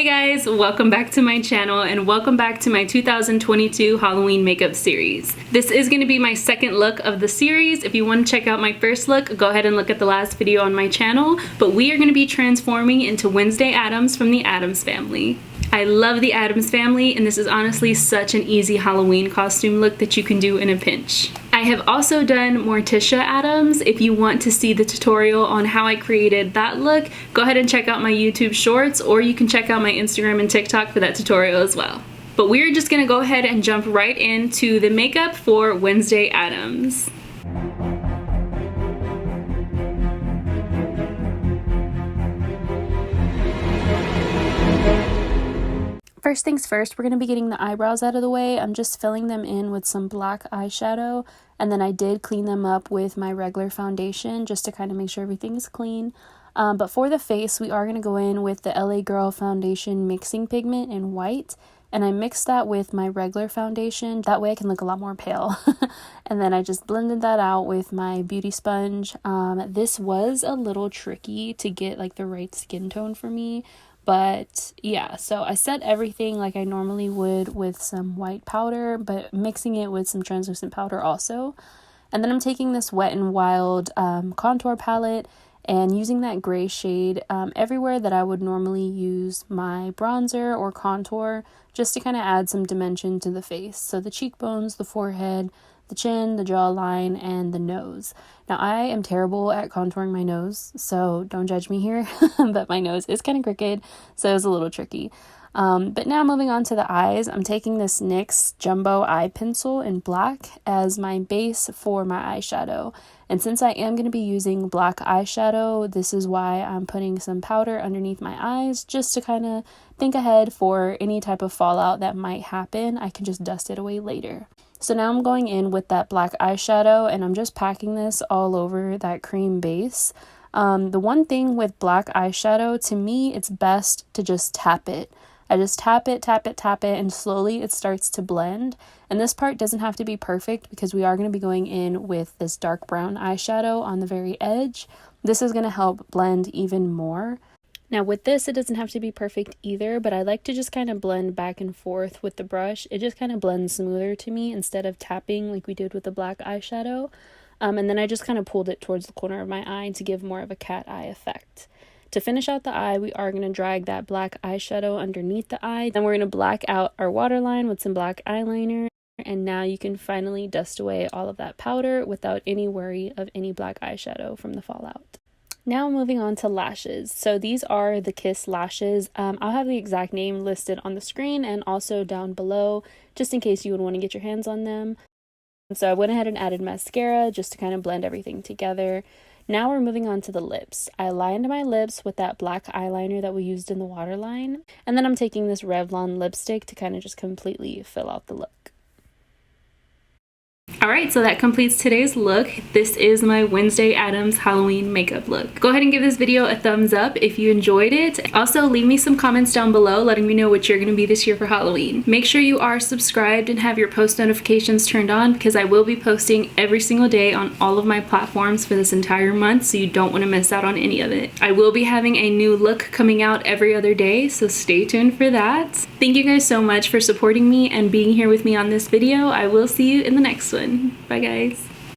guys, welcome back to my channel and welcome back to my 2022 Halloween makeup series. This is going to be my second look of the series. If you want to check out my first look, go ahead and look at the last video on my channel. But we are going to be transforming into Wednesday Addams from the Addams family. I love the Addams family, and this is honestly such an easy Halloween costume look that you can do in a pinch. I have also done Morticia Addams. If you want to see the tutorial on how I created that look, go ahead and check out my YouTube shorts, or you can check out my Instagram and TikTok for that tutorial as well. But we're just gonna go ahead and jump right into the makeup for Wednesday Addams. First things first, we're going to be getting the eyebrows out of the way. I'm just filling them in with some black eyeshadow, and then I did clean them up with my regular foundation just to kind of make sure everything's clean. But for the face, we are going to go in with the LA Girl Foundation Mixing Pigment in white, and I mixed that with my regular foundation. That way I can look a lot more pale. And then I just blended that out with my beauty sponge. This was a little tricky to get like the right skin tone for me. But yeah, so I set everything like I normally would with some white powder, but mixing it with some translucent powder also. And then I'm taking this Wet n Wild contour palette and using that gray shade everywhere that I would normally use my bronzer or contour, just to kind of add some dimension to the face. So the cheekbones, the forehead, the chin, the jawline, and the nose. Now, I am terrible at contouring my nose, so don't judge me here, but my nose is kind of crooked, so it was a little tricky. But now moving on to the eyes, I'm taking this NYX Jumbo Eye Pencil in black as my base for my eyeshadow. And since I am going to be using black eyeshadow, this is why I'm putting some powder underneath my eyes, just to kind of think ahead for any type of fallout that might happen. I can just dust it away later. So now I'm going in with that black eyeshadow, and I'm just packing this all over that cream base. The one thing with black eyeshadow, to me, it's best to just tap it. I just tap it, and slowly it starts to blend. And this part doesn't have to be perfect because we are going to be going in with this dark brown eyeshadow on the very edge. This is going to help blend even more. Now with this, it doesn't have to be perfect either, but I like to just kind of blend back and forth with the brush. It just kind of blends smoother to me instead of tapping like we did with the black eyeshadow. And then I just kind of pulled it towards the corner of my eye to give more of a cat eye effect. To finish out the eye, we are going to drag that black eyeshadow underneath the eye. Then we're going to black out our waterline with some black eyeliner. And now you can finally dust away all of that powder without any worry of any black eyeshadow from the fallout. Now moving on to lashes. So these are the Kiss lashes. I'll have the exact name listed on the screen and also down below, just in case you would want to get your hands on them. So I went ahead and added mascara just to kind of blend everything together. Now we're moving on to the lips. I lined my lips with that black eyeliner that we used in the waterline. And then I'm taking this Revlon lipstick to kind of just completely fill out the look. Alright, so that completes today's look. This is my Wednesday Addams Halloween makeup look. Go ahead and give this video a thumbs up if you enjoyed it. Also, leave me some comments down below letting me know what you're going to be this year for Halloween. Make sure you are subscribed and have your post notifications turned on because I will be posting every single day on all of my platforms for this entire month, so you don't want to miss out on any of it. I will be having a new look coming out every other day, so stay tuned for that. Thank you guys so much for supporting me and being here with me on this video. I will see you in the next one. Bye guys.